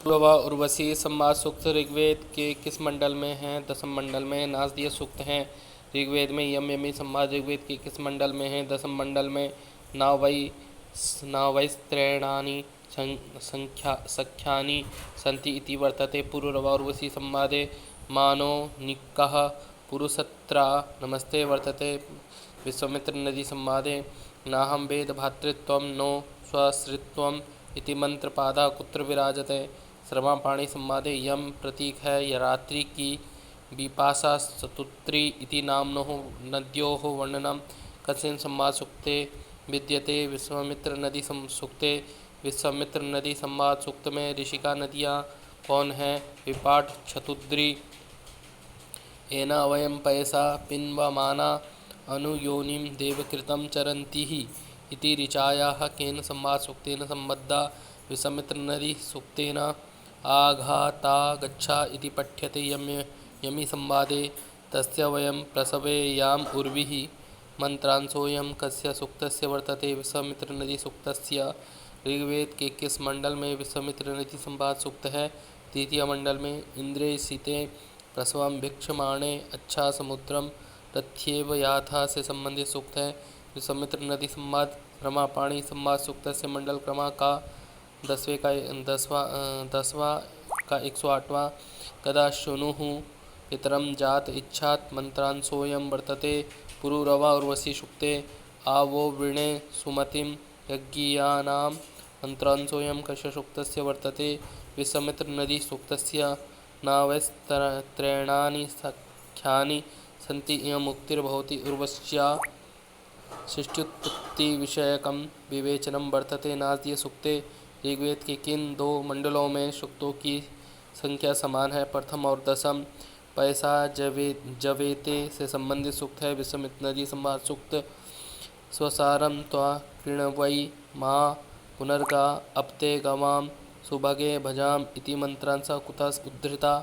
पूर्वा उर्वशी संवाद सूक्त ऋग्वेद के किस मंडल में है? 10वें मंडल में। नासदीय सूक्त हैं ऋग्वेद में। यम यमी संवाद ऋग्वेद के किस मंडल में है? 10वें मंडल में। नावैस्त्रैणानि सख्यानि सन्ति इति वर्तते। पूर्वा उर्वशी संवादे मानो निक्कः पुरुषत्रा नमस्ते वर्तते। विश्वामित्र नदी संवादे नाहं वेद भातृत्वं नो स्वश्रित्वम् इति मंत्रपादा कुत्र विराजते। श्रमापाणि संवादे यम प्रतीक है यह रात्रि की विपाशा चतुत्री इति नाम्नोः नद्योः वर्णनम कस्मिन् संवाद सूक्ते विद्यते। विश्वामित्र नदी सूक्ते विश्वामित्र नदी संवाद सूक्त में ऋषिका नदियाँ कौन है? विपाट चतुद्री। एना वयं पयसा पिन्वमाना अनुयोनिं देवकृतं चरन्ति इति ऋचायाः केन संवाद सूक्तेन सम्बद्धा। विश्वामित्र नदी सूक्तेन आघाता गच्छा इति पठ्यते। यमी संवादे तस्य वयं प्रसवेयाम उर्विः मंत्रांशोऽयं कस्य सूक्तस्य वर्तते। विश्वामित्र नदी सूक्तस्य ऋग्वेद के किस मंडल में विश्वामित्र नदी संवाद सूक्त है? तृतीय मंडल में। इंद्रे सीते प्रसवं भिक्षमाणे अच्छा समुद्रम रथ्येव याथा से संबंधित सूक्त है। विश्वामित्र नदी संवाद रमापाणी संवाद सूक्त से मंडल क्रमांक का 10वां का 108वां। कदा शृणुः पितरं जात इच्छात् मंत्रांशोऽयं वर्तते। पुरुरवा उर्वशी सूक्ते आवो वृणे सुमतिं यज्ञियानां मंत्रांशोऽयं कस्य सूक्तस्य वर्तते। विश्वामित्र नदी सूक्तस्य नावैस्त्रैणानि सख्यानि सन्ति इयम् उक्तिर्भवति। उर्वश्या सृष्टुत्पत्तिविषयकं विवेचनं वर्तते। नासदीय सूक्ते ऋग्वेद के किन दो मंडलों में सूक्तों की संख्या समान है? प्रथम और 10। पैसा जवेते से संबंधित सूक्त है। विश्वामित्र नदी संवाद सूक्त स्वसारं त्वा कृणवै माँ पुनर्गा अपते गवाम सुभगे भजाम इति मंत्रांशः कुतः उद्धृता।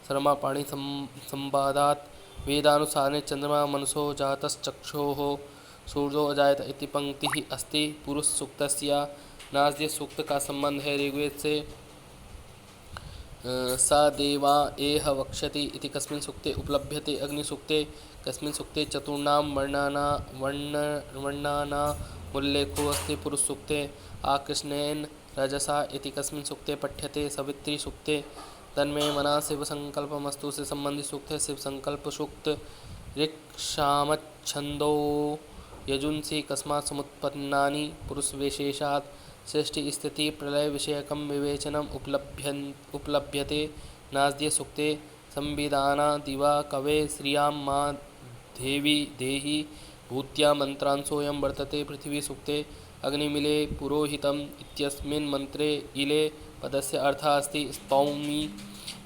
श्रमापाणि संवादात् वेदानुसारेण चंद्रमा मनसो जातश्चक्षोः सूर्यो अजायत इति पंक्ति अस्ति। पुरुष सूक्तस्य नासदीय सूक्त का संबंध है ऋग्वेद से। स देवा एह वक्ष्यति इति कस्मिन् सूक्ते उपलभ्यते? अग्निसूक्ते। कस्मिन् सूक्ते चतुर्णां वर्णानामुल्लेखो अस्ति? पुरुष सूक्ते। आकृष्णेन रजसा इति कस्मिन् सूक्ते पठ्यते? सावित्री सूक्ते। तन्मे मना शिव संकल्पमस्तु से संबंधित सूक्त है शिव संकल्प सूक्त। ऋक्सामच्छन्दो यजुंसि कस्मात् समुत्पन्नानि? पुरुष विशेषात्। सृष्टि स्थिति प्रलय विषयकं विवेचनम् उपलभ्यते। नासदीय सूक्ते संविदाना दिवा कवे श्रियां मा देवी देहि भूत्या मंत्रांशोऽयं वर्तते। पृथ्वी सूक्ते अग्निमिले पुरोहितम् इत्यस्मिन् मंत्रे इले पदस्य अर्थः अस्ति स्तौमि।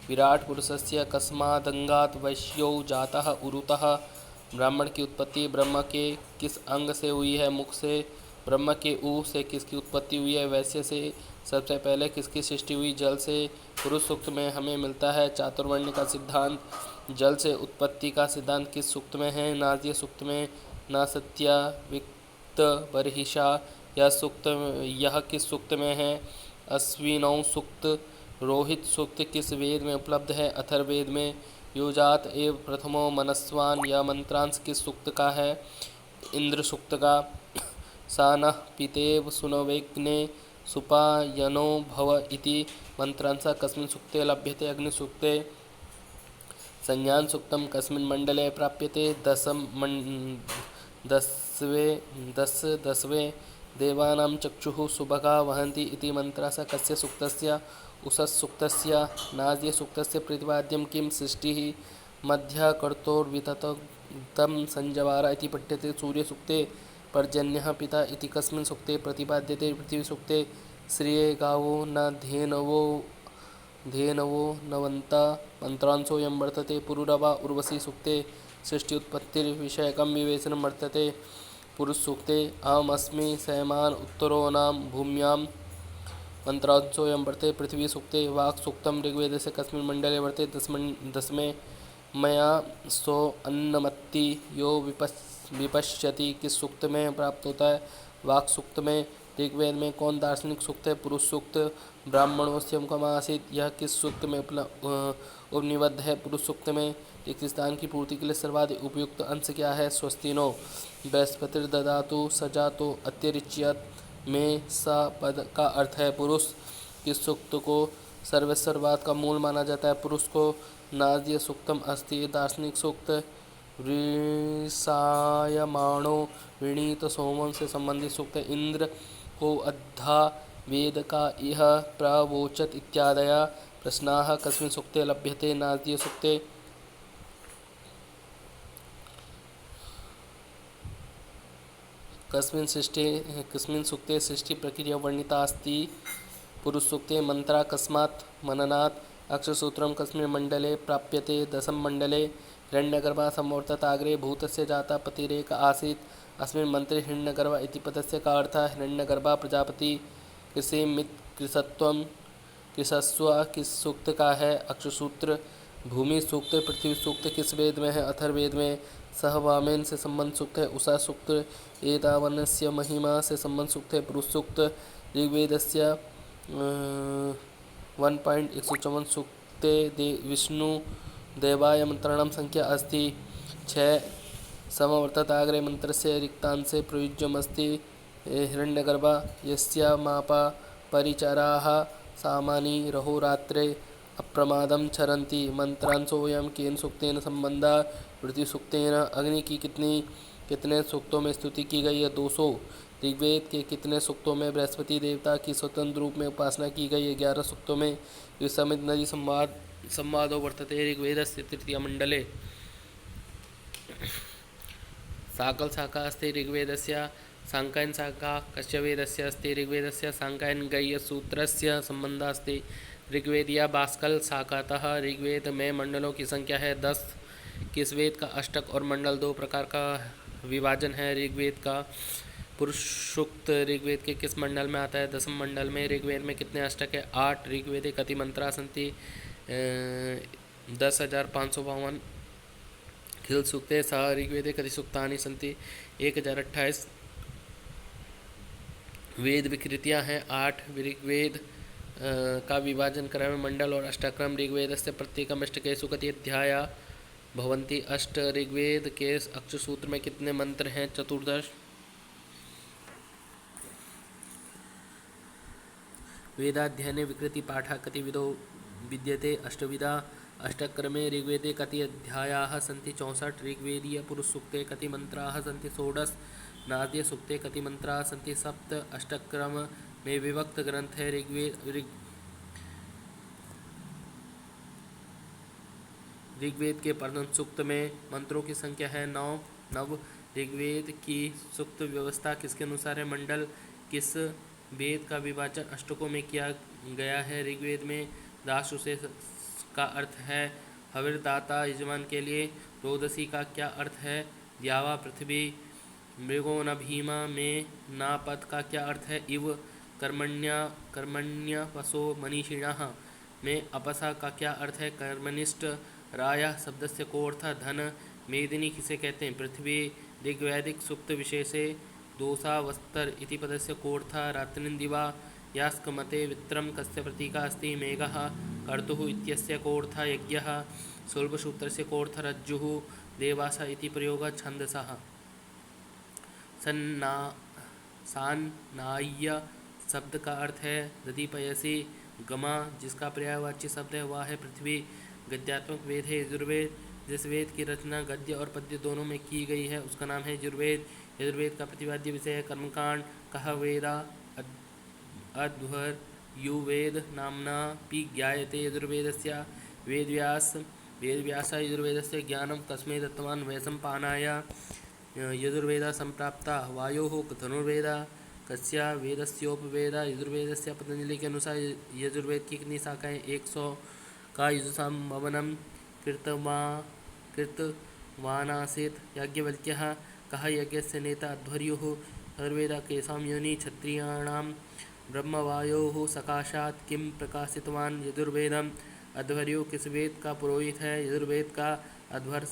विराट पुरुषस्य कस्मादंगात् वैश्यो जातः उरुतः। ब्राह्मण की उत्पत्ति ब्रह्म के किस अंग से हुई है? मुख से। ब्रह्म के ऊ से किसकी उत्पत्ति हुई है? वैश्य से। सबसे पहले किसकी सृष्टि हुई? जल से। पुरुष सूक्त में हमें मिलता है चातुर्वर्ण्य का सिद्धांत। जल से उत्पत्ति का सिद्धांत किस सूक्त में है? नासदीय सूक्त में। नासत्या विक्त बर्हिषा यह किस सूक्त में है? अश्विनौ सूक्त। रोहित सूक्त किस वेद में उपलब्ध है? अथर्ववेद में। योजात एव प्रथमो मनस्वान यह मंत्रांश किस सूक्त का है? इंद्र सूक्त का। सा नः पितेव सुनवेग्ने सुपायनो भव इति मंत्रांशः कस्मिन् सूक्ते लभ्यते? अग्निसूक्ते। संज्ञान सूक्तम कस्मिन् मंडले प्राप्यते? 10वें देवानां चक्षुः सुभगा वहन्ति इति मंत्रांशः कस्य सूक्तस्य? उषस् सूक्तस्य। नासदीय सूक्तस्य प्रतिपाद्यं किं? सृष्टिः मध्यकर्तोर्विततं संजवार इति पठ्यते। सूर्य सूक्ते पर्जन्यः पिता इति कस्मिन् सूक्ते प्रतिपाद्यते? पृथ्वी सूक्ते। श्रिये गावो न धेनवो नवन्ता मंत्रांशोऽयं वर्तते। पुरुरवा उर्वशी सूक्ते सृष्टि उत्पत्तिर्विषयकं विवेचनं वर्तते। पुरुष सूक्ते अहमस्मि सयमान उत्तरोनां भूम्यां मंत्रांशोऽयं वर्तते। पृथ्वी सूक्ते। वाक् सूक्तं ऋग्वेदस्य कस्मिन् मंडले वर्तते? 10वें। मया सो अन्नमत्ति यो विपश्यति किस सूक्त में प्राप्त होता है? वाक् सूक्त में। ऋग्वेद में कौन दार्शनिक सूक्त है? पुरुष सूक्त। ब्राह्मणोस्यम कमासीत, यह किस सूक्त में उपनिबद्ध है? पुरुष सूक्त में। रिक्त स्थान की पूर्ति के लिए सर्वाधिक उपयुक्त अंश क्या है? स्वस्तिनो। बृहस्पतिर्ददातु सजातो अत्यरिच्यत में स पद का अर्थ है पुरुष। किस सूक्त को सर्वेश्वरवाद का मूल माना जाता है? पुरुष को। नाद्य सूक्तम अस्ति दार्शनिक सूक्त। ऋषायमाणो ऋणीत सोमम से संबंधित सूक्त। इंद्र को अद्धा वेद का इह प्रवोचत इत्यादया प्रश्नाः कस्मिन् सूक्ते लभ्यते? नाद्य सूक्ते। कस्मिन् सूक्ते सृष्टि प्रक्रिया वर्णिता अस्ति? पुरुष सूक्ते। मंत्रा कस्मात् मननात्? अक्षरसूत्रम कस्मिन् मंडले प्राप्यते? दशम मंडले। हिरण्यगर्भा संवर्तताग्रे भूतस्य जाता पतिरेक आसीत्। अस्मिन् मंत्रे हिरण्यगर्भ इति पदस्य का अर्थः? हिरण्यगर्भा प्रजापति। कृषिमित् कृषत्वम कृषस्व किस सूक्त का है? अक्षरसूत्र। भूमि सूक्त। पृथ्वी सूक्त किस वेद में है? अथर्ववेद में। सहवामेन से संबंध सूक्त है उषा सूक्त। एतावन्नस्य महिमा से संबंध सूक्त है पुरुष सूक्त। ऋग्वेदस्य 1.154 सूक्ते विष्णु देवाय मंत्राणां संख्या अस्ति 6। समवर्तताग्रे मंत्रस्य रिक्तांशे प्रयुज्यमस्ति हिरण्यगर्भा यस्य मापा परिचराः सामानि रहोरात्रे अप्रमादं चरन्ति। मंत्रांशोऽयं केन सूक्तेन संबंधा? पृथ्वी सूक्तेन। अग्नि की कितने सूक्तों में स्तुति की गई है? 200। ऋग्वेद के कितने सूक्तों में बृहस्पति देवता की स्वतंत्र रूप में उपासना की गई है? 11 सूक्तों में। युसमित नदी संवादो वर्तते ऋग्वेदस्य तृतीय मंडले। साकल शाखा अस्ति ऋग्वेदस्य। सांकायन शाखा कस्य वेदस्य अस्ति? ऋग्वेदस्य। सांकायन गय्यसूत्रस्य संबंधः अस्ति। ऋग्वेदीय बास्कल शाखातः। ऋग्वेद में मंडलों की संख्या है 10। किस वेद का अष्टक और मंडल दो प्रकार का विभाजन है? ऋग्वेद का। पुरुष सूक्त ऋग्वेद के किस मंडल में आता है? दसम मंडल में। ऋग्वेद में कितने अष्टक है? 8। ऋग्वेदे कति मंत्रा सन्ति? 10,552। खिल सूक्ते सह ऋग्वेदे कति सूक्तानि सन्ति? 1028। वेद विकृतियाँ हैं 8। ऋग्वेद का विभाजन क्रम मंडल और अष्टक्रम। ऋग्वेदस्य प्रत्येकम अष्टकेषु कति अध्याया भवन्ति? 8। ऋग्वेद के अक्षरसूत्र में कितने मंत्र हैं? 14। वेदाध्ययने विकृति पाठः कति विधो विद्यते? अष्टविधा। अष्टक्रमे ऋग्वेदे कति अध्यायाः सन्ति? 64। ऋग्वेदीय पुरुष सूक्ते कति मंत्राः सन्ति? 16। नाद्य सूक्ते कति मंत्राः सन्ति? 7। अष्टक्रम में विभक्त ग्रंथ है ऋग्वेद के प्रथम सूक्त में मंत्रों की संख्या है 9। ऋग्वेद की सूक्त व्यवस्था किसके अनुसार है? मंडल। किस वेद का विभाजन अष्टकों में किया गया है? ऋग्वेद में। दासु से का अर्थ है हविर्दाता यजमान के लिए। रोदसी का क्या अर्थ है? द्यावा पृथ्वी। मृगो न भीमा में ना पद का क्या अर्थ है? इव। कर्मण्य पशो मनीषिणः में अपसा का क्या अर्थ है? कर्मनिष्ठ। राय शब्द से को अर्थ धन। मेदिनी किसे कहते हैं? पृथ्वी। ऋग्वैदिक सूक्त विशेषे दोषावस्तर इति पदस्य कोऽर्थ? रात्रिन्दिवा। यास्कमते वित्रम कस्य प्रतीका अस्ति? मेघः। कर्तुः इत्यस्य कोऽर्थ? यज्ञः। सुलभसूत्रस्य कोऽर्थ? रज्जुः। देवास इति प्रयोगः छन्दसः। सान्नाय्य शब्द का अर्थ है दधीपयसी। गमा जिसका पर्यायवाची शब्द है वह है पृथ्वी। गद्यात्मक वेद है यजुर्वेद। जिस वेद की रचना गद्य और पद्य दोनों में की गई है उसका नाम है यजुर्वेद। यजुर्वेद का प्रतिपाद्य विषय है कर्मकांड। कह वेदा अध्वर्युवेद नामना पि ज्ञायते यजुर्वेदस्य। वेदव्यास यजुर्वेदस्य ज्ञानं कस्मै दत्तवान्? वैशम्पायनाय। यजुर्वेद संप्राप्ता वायोः धनुर्वेद कस्य वेदस्योपवेद? यजुर्वेदस्य। पतंजलि के अनुसार यजुर्वेद की कितनी शाखाएं? 100 का यजुषामवनं कृतवानासीत् याज्ञवल्क्यः। कः यज्ञस्य नेता? अध्वर्युः। अथर्ववेद केषां योनि? क्षत्रियाणां। ब्रह्मवायोः सकाशात् किं प्रकाशितवान्? यजुर्वेदम्। अध्वर्यु किस वेद का पुरोहित है? यजुर्वेद का। अध्वर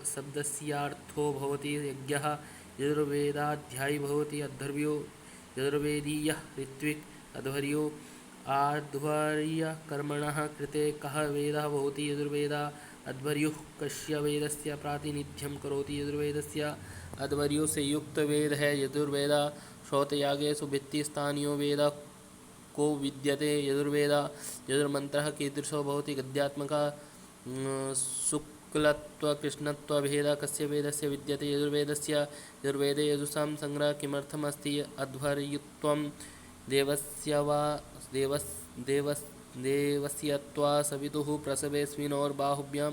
शब्दस्यार्थो भवति यज्ञः। यजुर्वेदाध्यायी भवति अध्वर्यो। यजुर्वेदीयः ऋत्विक् अध्वर्यो आध्वर्यकर्मणः कृते कः वेदः भवति। यजुर्वेदा अध्वर्युः कस्य वेदस्य प्रातिनिध्यं करोति। यजुर्वेदस्य अध्वर्यो से युक्त वेद है यजुर्वेदा। श्रौतयागेषु भित्तिस्थानीयो वेद को विद्यते। यजुर्वेदा यजुर्मन्त्रः कीदृशो भवति। गद्यात्मकः शुक्लत्वकृष्णत्वभेदः कस्य वेदस्य विद्यते। यजुर्वेदे यजुषां संग्रहः किमर्थमस्ति। अध्वर्युत्वं देवस्य वा देवस्यत्वा सवितुः प्रसवेऽस्मिन्नोर्बाहुभ्यां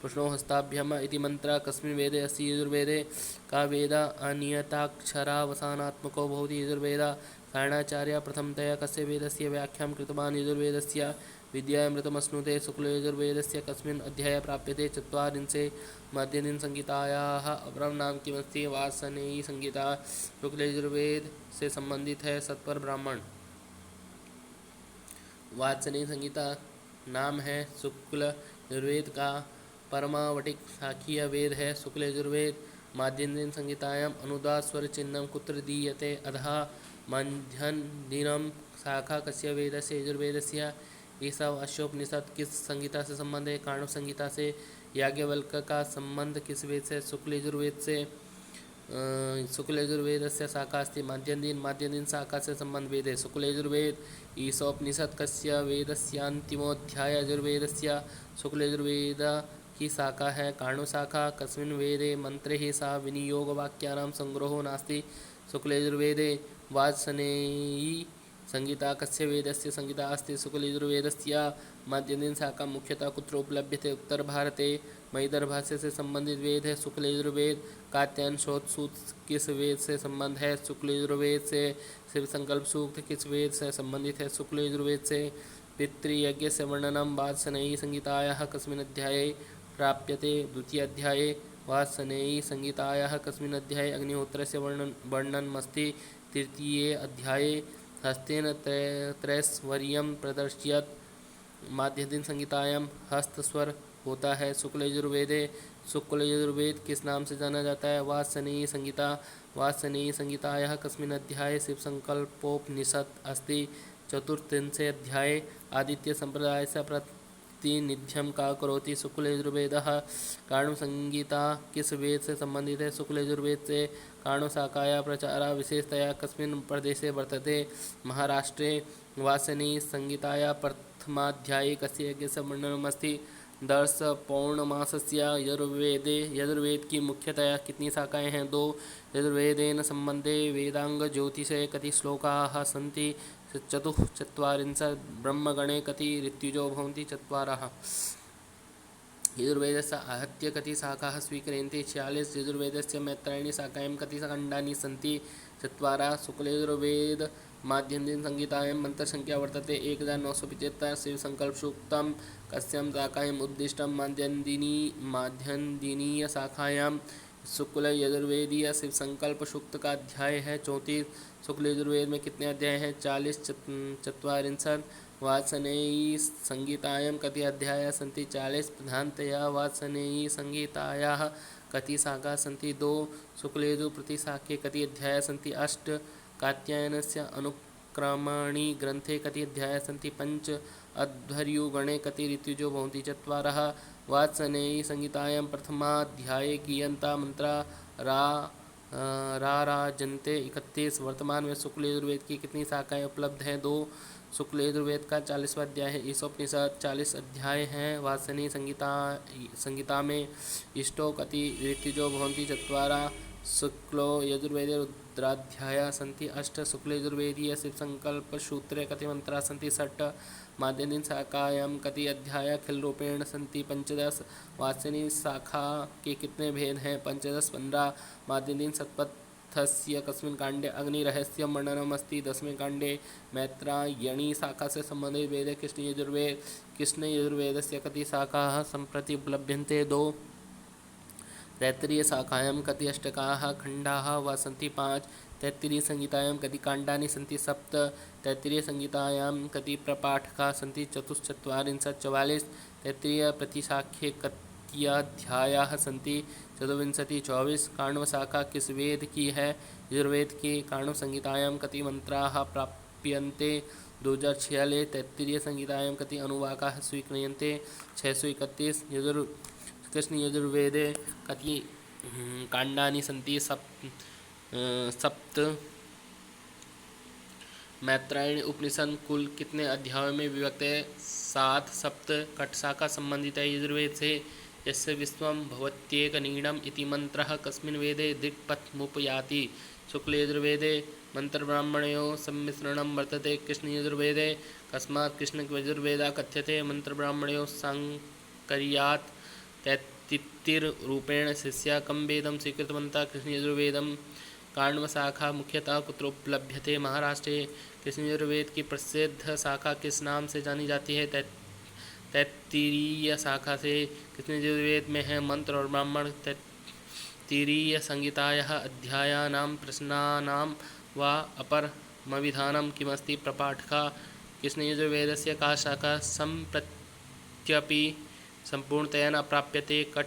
पुष्णो हस्ताभ्याम् इति मन्त्रः कस्मिन् वेदे अस्ति। यजुर्वेदे का वेदः अनियताक्षरावसानात्मको भवति। यजुर्वेदः सायणाचार्यः प्रथमतया कस्य वेदस्य व्याख्यां कृतवान्। यजुर्वेदस्य विद्यामृतमश्नुते। शुक्लयजुर्वेदस्य कस्मिन् अध्याये प्राप्यते। चत्वारिंशे माध्यन्दिनसंहितायाः अपरं नाम किमस्ति। वार्ष्णेयी संहिता शुक्लयजुर्वेद से संबंधित है। सत्पर ब्राह्मण वार्ष्णेयी संहिता नाम है शुक्ल यजुर्वेद का परमावटिक शाखीय वेद है। शुक्ल यजुर्वेद माध्यन्दिन संहितायाम् अनुदात स्वर चिन्हं कुत्र दीयते। अधः माध्यन्दिनं शाखा कस्य वेदस्य। यजुर्वेदस्य ईशावास्योपनिषद किस संहिता से संबंध है। काण्व संहिता से। याज्ञवल्क्य का संबंध किस वेद से। शुक्ल यजुर्वेद से। शुक्ल यजुर्वेद से शाखा अस्ति माध्यन्दिन शाखा से संबंध वेद है। शुक्ल यजुर्वेद ईशोपनिषद कस्य वेदस्यान्तिमोऽध्याय यजुर्वेदस्य। शुक्ल यजुर्वेद की शाखा है काण्व शाखा। कस्मिन् वेदे मंत्रे सा विनियोगवाक्यानां संग्रहो नास्ति। शुक्ल यजुर्वेदे वार्ष्णेयी संहिता कस्य वेदस्य संहिता अस्ति। शुक्ल यजुर्वेदस्य माध्यन्दिन शाखा मुख्यतः कुत्र उपलभ्यते। उत्तर भारते मैदर भाषा से संबंधित वेद है। शुक्ल यजुर्वेद कात्यायन सूत्र किस वेद से संबंध है। शुक्ल यजुर्वेद से शिव संकल्प सूक्त किस वेद से संबंधित है। शुक्ल यजुर्वेद से पितृयज्ञ से वर्णनम वार्ष्णेयी संहितायाः कस्मिन् अध्याये प्राप्यते। द्वितीय अध्याये वार्ष्णेयी संहितायाः कस्मिन् अध्याये अग्निहोत्रस्य वर्णनमस्ति। तृतीये अध्याये हस्तेन त्रैश्वर्यं प्रदर्शयत्। माध्यन्दिन संहितायां हस्तस्वर होता है। शुक्ल यजुर्वेद किस नाम से जाना जाता है। वार्ष्णेयी संहिता। वार्ष्णेयी संहितायाः कस्मिन् अध्याये शिवसंकल्पोपनिषद अस्ति। चतुर्थिंशे अध्याये आदित्य संप्रदाय से प्रातिनिध्यं का करोति। शुक्ल यजुर्वेदः काण्व संहिता किस वेद से संबंधित है। शुक्ल यजुर्वेद से काण्व शाखाया प्रचारः विशेषतया कस्मिन् प्रदेशे वर्तते। महाराष्ट्रे। वार्ष्णेयी संहितायाः प्रथमाध्याये कस्य यज्ञस्य वर्णनमस्ति। दर्श पौर्णमासस्य यजुर्वेदे। यजुर्वेद की मुख्यतया कितनी शाखाएं हैं। 2। यजुर्वेदेन संबंधे वेदांग ज्योतिषे कति श्लोकाः सन्ति। चतुश्चत्वारिंशत्। ब्रह्मगणे कति ऋत्विजो भवन्ति। 4। यजुर्वेदस्य आहत्य कति शाखाः स्वीक्रियन्ते। 46। यजुर्वेदस्य मैत्रायणी शाखायां कति खण्डानि सन्ति। 4। शुक्ल यजुर्वेद माध्यन्दिन संहितायां मंत्रसंख्या वर्तते 1975। शिवसंकल्पसूक्तं कस्यां शाखायाम् उद्दिष्टं। माध्यन्दिनीय शाखायां शुक्ल यजुर्वेदीय शिवसंकल्प सूक्त का अध्याय है 34। शुक्ल यजुर्वेद में कितने अध्याय हैं। 40। 44। वार्ष्णेयी संहितायां कति अध्यायाः सन्ति। 40। प्रधानतया वार्ष्णेयी संहितायाः कति शाखाः सन्ति। 2। शुक्लयजु प्रतिशाखे कति अध्यायाः सन्ति। 8। कात्यायनस्य अनुक्रमणि ग्रंथे कति अध्यायाः सन्ति। 5। अध्वर्युगणे कति ऋत्विजो भवन्ति। 4। वार्ष्णेयी संहितायां प्रथमाध्याये कियन्ता मंत्रा राजन्ते। 31। वर्तमान में शुक्ल यजुर्वेद की कितनी शाखाएं उपलब्ध हैं। 2। शुक्ल यजुर्वेद का 40वां अध्याय है ईशोपनिषद। 40 अध्याय हैं। वार्ष्णेयी संहिता में इष्टो कति ऋत्विजो भवन्ति। 4। शुक्लो यजुर्वेदे रुद्राध्यायाः सन्ति। 8। शुक्ल यजुर्वेदीय शिवसंकल्पसूत्रे कति मंत्राः सन्ति। 6। माध्यन्दिन शाखायां कति अध्यायाः खिलरूपेण सन्ति। 15। वार्ष्णेयी शाखा के कितने भेद हैं। 15। 15। माध्यन्दिन शतपथस्य कस्मिन् काण्डे अग्निरहस्यं वर्णनमस्ति। 10वें काण्डे मैत्रायणी शाखा से संबंधित वेद है कृष्ण यजुर्वेद। कृष्ण यजुर्वेदस्य कति शाखाः सम्प्रति उपलभ्यन्ते। 2। तैत्तिरीय शाखायां कति अष्टकाः खण्डाः वा सन्ति। 5। तैत्तिरीय संहितायां कति काण्डानि सन्ति। 7। तैत्तिरीय संहितायां कति प्रपाठकाः सन्ति। 44। 44। तैत्तिरीय प्रतिशाखे विंशत्यध्यायाः सन्ति। 24 काण्वशाखा किस वेद की है? यजुर्वेद की। काण्व संहितायां कति मंत्राः प्राप्यन्ते? 2046। तैत्तिरीय संहितायां कति अनुवाकाः स्वीक्रियन्ते? 631। कृष्ण यजुर्वेदे कति काण्डानि सन्ति? सप्त। मैत्रायणी उपनिषद कुल कितने अध्यायों में विभक्त है? 7। सप्त। कटशाखा संबंधित है यजुर्वेद से। यस्य विश्वं भवत्येकनीडम् इति मंत्रः कस्मिन् वेदे दिक्पथमुपयाति? शुक्ल यजुर्वेदे। मंत्रब्राह्मणयोः सम्मिश्रणं वर्तते कृष्ण यजुर्वेदे। कस्मात् कृष्ण यजुर्वेदः कथ्यते? मंत्रब्राह्मणयोः साङ्कर्यात् तैत्तिरीयरूपेण शिष्याः कं वेदं स्वीकृतवन्तः? कृष्ण यजुर्वेदम्। काण्वशाखा मुख्यतः कुत्र उपलभ्यते? महाराष्ट्रे। कृष्ण यजुर्वेद की प्रसिद्ध शाखा किस नाम से जानी जाती है? तैत्तिरीय शाखा से। कृष्ण यजुर्वेद में है मंत्र और ब्राह्मण। तैत्तिरीय संहितायाः अध्यायानां प्रश्नानां वा अपरमविधानं किमस्ति? प्रपाठका। कृष्ण यजुर्वेदस्य का शाखा सम्प्रत्यपि संपूर्णतया न प्राप्यते? कट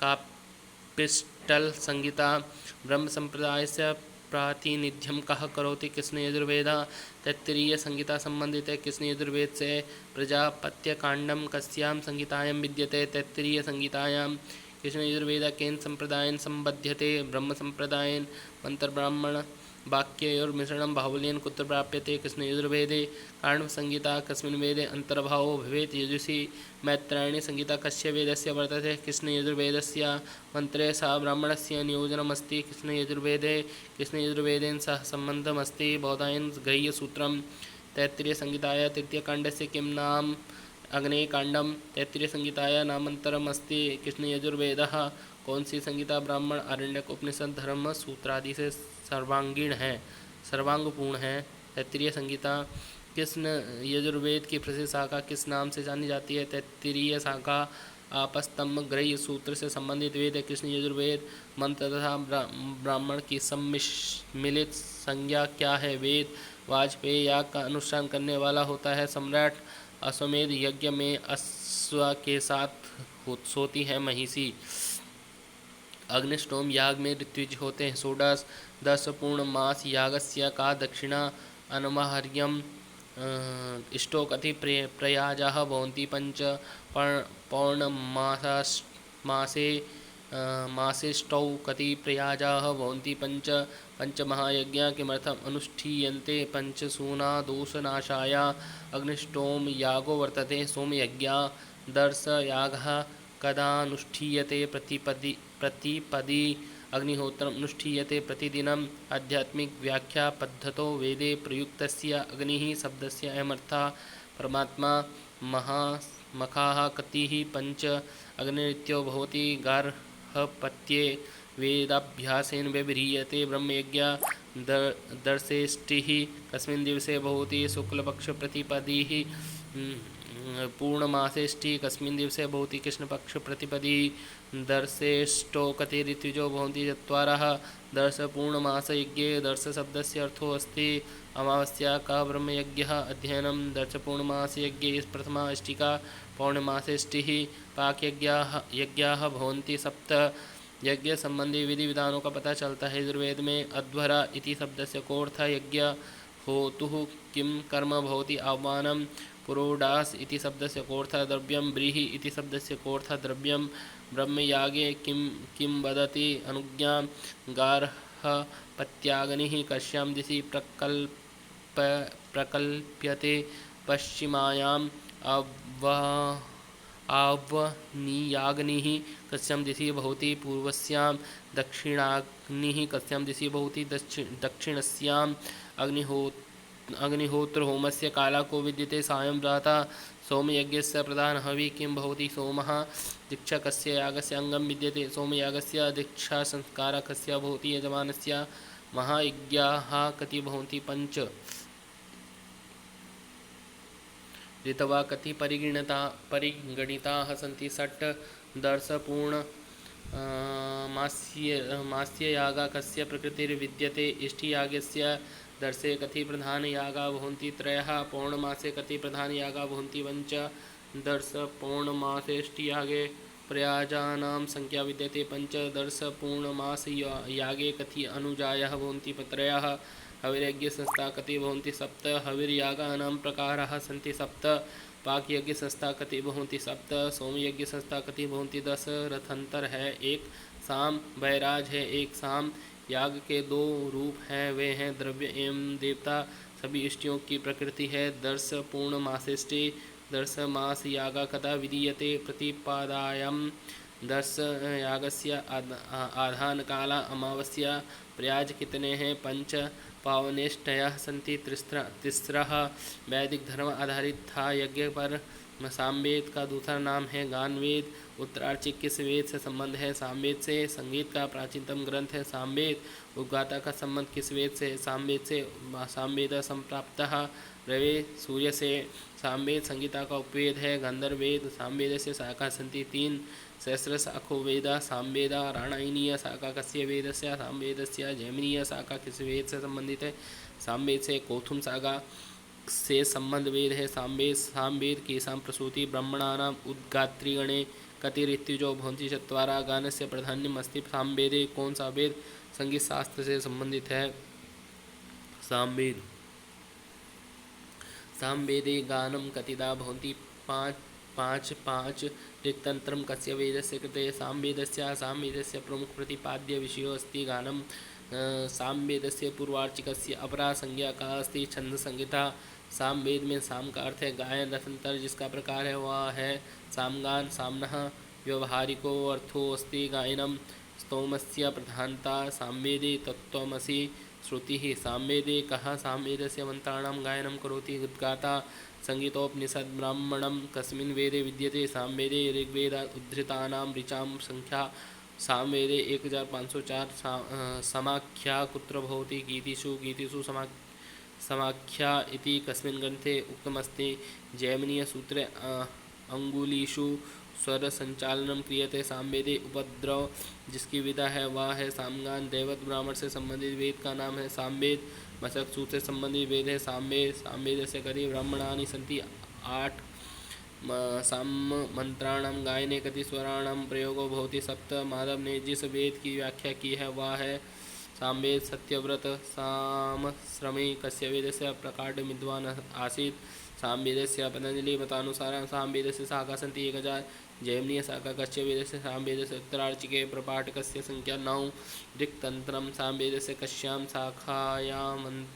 कापिष्टल संहिता। ब्रह्म संप्रदायस्य प्रातिनिध्यं कः करोति? कृष्ण यजुर्वेदः। तैत्तिरीय संहिता संबंधित है कृष्ण यजुर्वेद से। प्रजापत्यकाण्डं कस्यां संहितायां विद्यते? तैत्तिरीय संहितायां। कृष्ण यजुर्वेदः केन संप्रदायेन संबध्यते? ब्रह्म संप्रदायेन। मंत्रब्राह्मण वाक्ययोर्मिश्रणं बाहुल्येन कुत्र प्राप्यते? कृष्ण यजुर्वेदे। काण्व संहिता कस्मिन् वेदे अन्तर्भावो भवेत्? यजुषि। मैत्रायणी संहिता कस्य वेदस्य वर्तते? कृष्ण यजुर्वेदस्य। मंत्रे सह ब्राह्मणस्य नियोजनमस्ति कृष्ण यजुर्वेदे। कृष्ण यजुर्वेदेन सह सम्बन्धमस्ति बौधायन गृह्यसूत्रम्। तैत्तिरीय संहितायाः तृतीयकाण्डस्य किं नाम? अग्नेयकाण्डं। तैत्तिरीय संहितायाः नामान्तरमस्ति कृष्ण यजुर्वेदः। कौन सी संहिता ब्राह्मण, आरण्यक, उपनिषद, धर्म सूत्रादि से सर्वांगीण है, सर्वांगपूर्ण है? तैत्तिरीय संहिता। कृष्ण यजुर्वेद की प्रसिद्ध शाखा किस नाम से जानी जाती है? तैत्तिरीय शाखा। आपस्तम्भ गृह्य सूत्र से संबंधित वेद है कृष्ण यजुर्वेद। मंत्र तथा ब्राह्मण की सम्मिलित संज्ञा क्या है? वेद। वाजपेयी याग का अनुष्ठान करने वाला होता है सम्राट। अश्वमेध यज्ञ में अश्व के साथ सोती है महिषी। अग्निष्टोम याग में ऋत्विज होते हैं षोडश। 10 पूर्ण मास यागस्य का दक्षिणा अनमहर्यम इष्टोकथि प्रयाजाः भवन्ति। 5 पौर्णमासे मासेष्टौ कति प्रयाजाः भवन्ति? 5 पंचमहायज्ञाः किमर्थम् अनुष्ठीयन्ते? 5 सूनादोषनाशाय। अग्निष्टोम यागो वर्तते सोमयज्ञः। दर्शयागः कदानुष्ठीयते? प्रतिपदी। अग्निहोत्रम् अनुष्ठीयते प्रतिदिनम्। आध्यात्मिक व्याख्या पद्धतो वेदे प्रयुक्तस्य अग्निः शब्दस्य अयमर्थः परमात्मा। मखाः कतिः? 5 अग्निरित्यो भवति गार्हपत्ये। वेदाभ्यासेन व्यवह्रियते ब्रह्मयज्ञः। दर्शेष्टिः कस्मिन् दिवसे भवति? शुक्लपक्ष प्रतिपदिः। पूर्णमासेष्टि कस्मिन् दिवसे भवति? कृष्णपक्ष प्रतिपदी। दर्शेष्टौ कति ऋत्विजो भवन्ति? 4। दर्श पूर्णमासयज्ञे दर्श शब्दस्य अर्थो अस्ति अमावस्या का ब्रह्मयज्ञः अध्ययनं। दर्श पूर्णमासयज्ञे प्रथमा अष्टिका पौर्णमासेष्टिः। पाकयज्ञाः भवन्ति 7। यज्ञ संबंधी विधि विधानों का पता चलता है यजुर्वेद में। अध्वरा इति शब्दस्य कोऽर्थः? यज्ञ होतुः किं कर्म भवति? आह्वानं। पुरोडास इति शब्दस्य कोऽर्थः? द्रव्यं। व्रीहि इति शब्दस्य कोऽर्थः? द्रव्यं। ब्रह्मयागे किं वदति? अनुज्ञां। गार्हपत्याग्निः कस्यां दिशि प्रकल्प्यते? पश्चिमायाम्। आवनीयाग्निः कस्यां दिशि भवति? पूर्वस्यां। दक्षिणाग्निः कस्यां दिशि भवति? दक्षिणस्याम्। अग्निहोत्र होमस्य कालः को विद्यते? सायं प्रातः। सोमयज्ञस्य प्रधान हवि किं भवति? सोमः। दीक्षा कस्य यागस्य अंगं विद्यते? सोमयागस्य। दीक्षा संस्कारः कस्य भवति? यजमानस्य। महायज्ञाः कति भवन्ति? 5। ऋतवः कति परिगणिताः सन्ति? 6। दर्श पूर्ण मास्ययागः कस्य प्रकृतिर्विद्यते? इष्टियागस्य। दर्शे कति प्रधानयागाः भवन्ति? 3। पौर्णमासे कति प्रधानयागाः भवन्ति? 5। दर्श पौर्णमासेष्टियागे प्रयाजानां संख्या विद्यते पंचदश पूर्णमास यागे कति अनुजायाः भवन्ति त्रयः हविर्यज्ञसंस्था कति भवन्ति सप्त हविर्यागानां प्रकाराः सन्ति सप्त पाकयज्ञसंस्था कति भवन्ति सप्त सोमयज्ञसंस्था कति भवन्ति 10 रथंतर है एक साम बैराज है एक साम याग के 2 रूप हैं वे हैं द्रव्य एवं देवता सभी इष्टियों की प्रकृति है दर्श पूर्ण मासेष्टि दर्श मास यागा कदा विधीयते प्रतिपादायां दर्श यागस्य आधान काला अमावस्या प्रयाज कितने हैं पंच पावनेष्टयः सन्ति तिस्रः वैदिक धर्म आधारित था यज्ञ पर सामवेद का दूसरा नाम है गानवेद उत्तरार्चिक किस वेद से संबंध है सामवेद से संगीत का प्राचीनतम ग्रंथ है सामवेद उपगाता का संबंध किस वेद से सामवेद से सामवेद संप्राप्त रवे सूर्य से सामवेद संगीता का उपवेद है गंधर्वेद सामवेद से शाखा सन्ति 3 सहस्र शाखो वेद सामवेद राणायनीय शाखा कस्य वेदस्य सामवेदस्य जैमिनीय शाखा किस वेद से संबंधित है सामवेद से कोथुम शाखा से संबंध वेद है सामवेद केशां प्रसूति ब्रह्मणानां उद्गात्रिगणे कति ऋत्युजो भवन्ति चत्वारः गानस्य प्राधान्यम् अस्ति सामवेदे कौन सा वेद संगीत शास्त्र से संबंधित है सामवेद सामवेदे गानं कतिदा भवन्ति पाँच ऋक्तन्त्रं कस्य वेदस्य कृते सामवेदस्य प्रमुख प्रतिपाद्य विषयो अस्ति गानं सामवेदस्य पूर्वार्चिकस्य अपरा संज्ञा का अस्ति छंद संहिता सामवेद में साम का अर्थ है गायन रथंतर जिसका प्रकार है वह है सामगान सामनः व्यवहारिको अर्थो अस्ति गायनम स्तोमस्य प्रधानता सामवेदे तत्त्वमसि श्रुतिः सामवेदे कः सामवेदस्य मंत्राणां गायनं करोति उद्गाता संगीतोपनिषद ब्राह्मणं कस्मिन् वेदे विद्यते सामवेदे ऋग्वेदात् उद्धृतानां ऋचां संख्या सामवेदे 1504 समाख्या कुत्र भवति गीतिषु समाख्या इति कस्मिन् ग्रन्थे उक्तमस्ति जैमिनीयसूत्रे अंगुलीषु स्वर संचालनम क्रियते सामवेदे उपद्रव जिसकी विधा है वह है सामगान दैवत ब्राह्मण से संबंधित वेद का नाम है सामवेद मशक सूत्र से संबंधित वेद है सामवेद से कति ब्राह्मणानि सन्ति 8 साम मंत्राणां गायने कति स्वराणां प्रयोगो भवति सप्त माधव ने जिस वेद की व्याख्या की है वह है सामवेद सत्यव्रत साम श्रमे कस्य वेदस्य प्रकाण्ड विद्वान् आसीत् सामवेदस्य पतंजलि मतानुसार सामवेदस्य शाखा सन्ति 1000 जैमिनीय शाखा कस्य वेदस्य सामवेदस्य उत्तरार्चिके प्रपाठकस्य संख्या 9 ऋक्तन्त्रं सामवेदस्य कस्यां शाखायामन्तर्भवति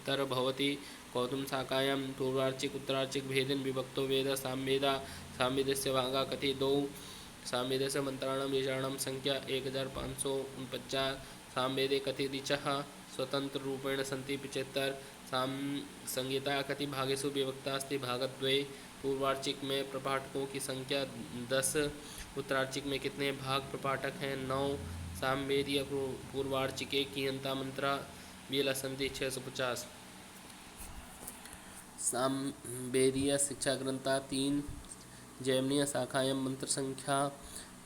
कौतुम शाखायां पूर्वार्चिक उत्तरार्चिक भेदेन विभक्तो वेद सामवेदस्य भागा कति 2 सामवेदस्य मंत्राणां ऋचाणां संख्या 1549 सामवेदे कति ऋचः स्वतंत्र रूपेण सन्ति 75 साम संहिता कति भागेषु विभक्ता अस्ति भागद्वये पूर्वार्चिक में प्रपाठकों की संख्या 10 उत्तरार्चिक में कितने भाग प्रपाठक हैं 9 सामवेदीय पूर्वार्चिके कियन्ता मंत्रा वेला सन्ति 650 सामवेदीय शिक्षा ग्रंथा 3 जैमिनीय शाखायां मंत्र संख्या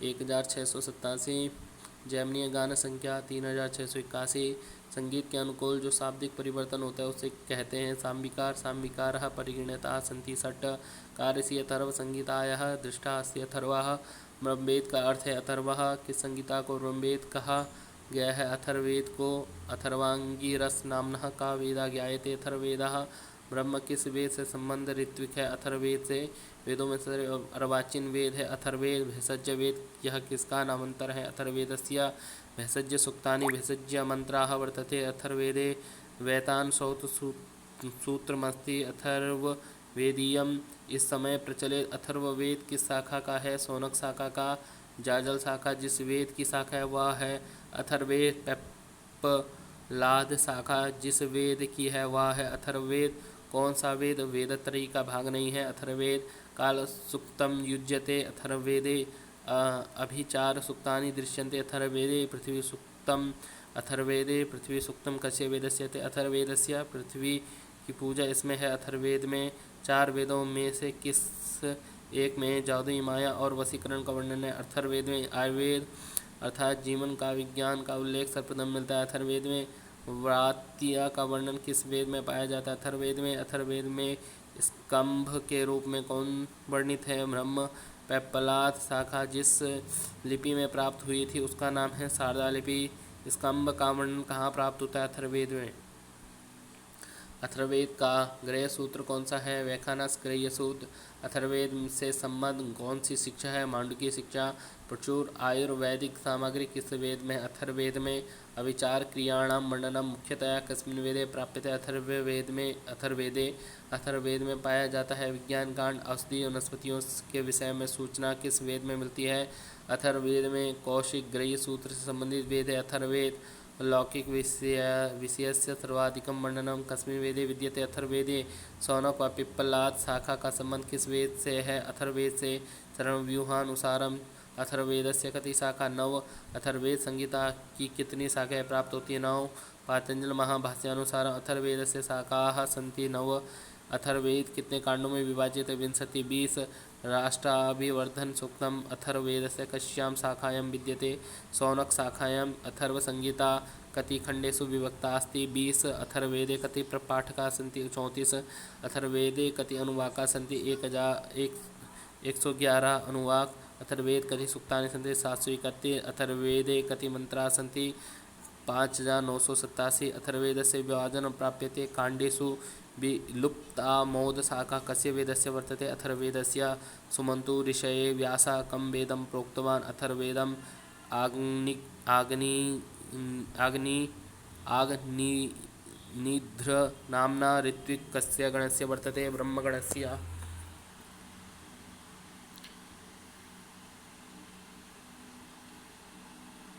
1687 जैमिनीय गान संख्या 3681 संगीत के अनुकूल जो शाब्दिक परिवर्तन होता है उसे कहते हैं साम्बिकारः परिगणिताः सन्ति षट् कार्यसी अथर्व संगीतायाः दृष्टा अस्ति अथर्वः ब्रह्मवेद का अर्थ है अथर्वः किस संगीता को ब्रह्मवेद कहा गया है अथर्ववेद को अथर्वांगिरस नामनः का वेदा ज्ञायते अथर्ववेदः ब्रह्म किस वेद से संबंध ऋत्विक है अथर्ववेद से वेदों में से अर्वाचीन वेद है अथर्ववेद भेषज वेद यह किसका नामांतर है अथर्ववेदस्य भेषज सूक्तानि भेषज मंत्राः वर्तते अथर्ववेदे वैतान सौत सूत्रमस्ति अथर्ववेदीयम इस समय प्रचलित अथर्ववेद किस शाखा का है शौनक शाखा का जाजल शाखा जिस वेद की शाखा है वह है अथर्ववेद पेप्पलाद शाखा जिस वेद की है वह है अथर्ववेद कौन सा वेद वेदत्रयी का भाग नहीं है अथर्ववेद काल सूक्तम युज्यते अथर्ववेदे अभिचार सूक्तानि दृश्यन्ते अथर्ववेदे पृथ्वी सूक्तम अथर्ववेदे पृथ्वी सूक्तम कस्य वेदस्य अथर्ववेदस्य पृथ्वी की पूजा इसमें है अथर्ववेद में 4 वेदों में से किस एक में जादुई माया और वशीकरण का वर्णन है अथर्ववेद में आयुर्वेद अर्थात जीवन का विज्ञान का उल्लेख सर्वप्रथम मिलता है अथर्ववेद में व्रात्या का वर्णन किस वेद में पाया जाता है अथर्ववेद में स्कंभ के रूप में कौन वर्णित है ब्रह्म पैप्पलाद शाखा जिस लिपि में प्राप्त हुई थी उसका नाम है शारदा लिपि। स्कंभ का वर्णन कहाँ प्राप्त होता है? अथर्ववेद में। अथर्ववेद का गृह्य सूत्र कौन सा है? व्याख्यानस गृह्य सूत्र। अथर्ववेद से संबद्ध कौन सी शिक्षा है? मांडुक्य शिक्षा। प्रचुर आयुर्वैदिक सामग्री किस वेद में? अथर्ववेद में। अविचार क्रियाणाम वर्णनम मुख्यतया कस्मिन् वेदे प्राप्यते? अथर्ववेद में। अथर्ववेद में पाया जाता है। विज्ञान कांड औषधि वनस्पतियों के विषय में सूचना किस वेद में मिलती है? अथर्ववेद में। कौशिक गृह्य सूत्र से संबंधित वेद है अथर्ववेद। लौकिक विषयस्य सर्वाधिकं वर्णनम कस्मिन् वेदे विद्यते? अथर्ववेदे। शौनक व पिप्पलाद शाखा का संबंध किस वेद से है? अथर्ववेद से। चरणव्यूहानुसारम अथर्ववेदस्य कति शाखा? 9। अथर्ववेद संहिता की कितनी शाखाएँ प्राप्त होती हैं? 9। पातंजल महाभाष्यानुसार अथर्ववेदस्य शाखाः सन्ति 9। अथर्ववेद कितने कांडों में विभाजित है? 20। राष्ट्राभिवर्धन सूक्तम अथर्ववेदस्य कस्यां शाखायां विद्यते? शौनक शाखायां। अथर्वसंहिता कति खंडेषु विभक्ता अस्ति? 20। अथर्ववेदे कति प्रपाठकाः सन्ति? 34। अथर्ववेदे कति अनुवाकाः सन्ति? 111 अनुवाक। अथर्ववेद कति सूक्तानि सन्ति? 731। अथर्ववेदे कति मंत्राः सन्ति? 5987। अथर्ववेदस्य विभाजनं प्राप्यते काण्डेषु। विलुप्तामोद शाखा कस्य वेदस्य वर्तते? अथर्ववेदस्य। सुमन्तु ऋषये व्यासः कं वेदं प्रोक्तवान्? अथर्ववेदम्। आग्निनिद्र नाम्ना ऋत्विक् कस्य गणस्य वर्तते? ब्रह्मगणस्य।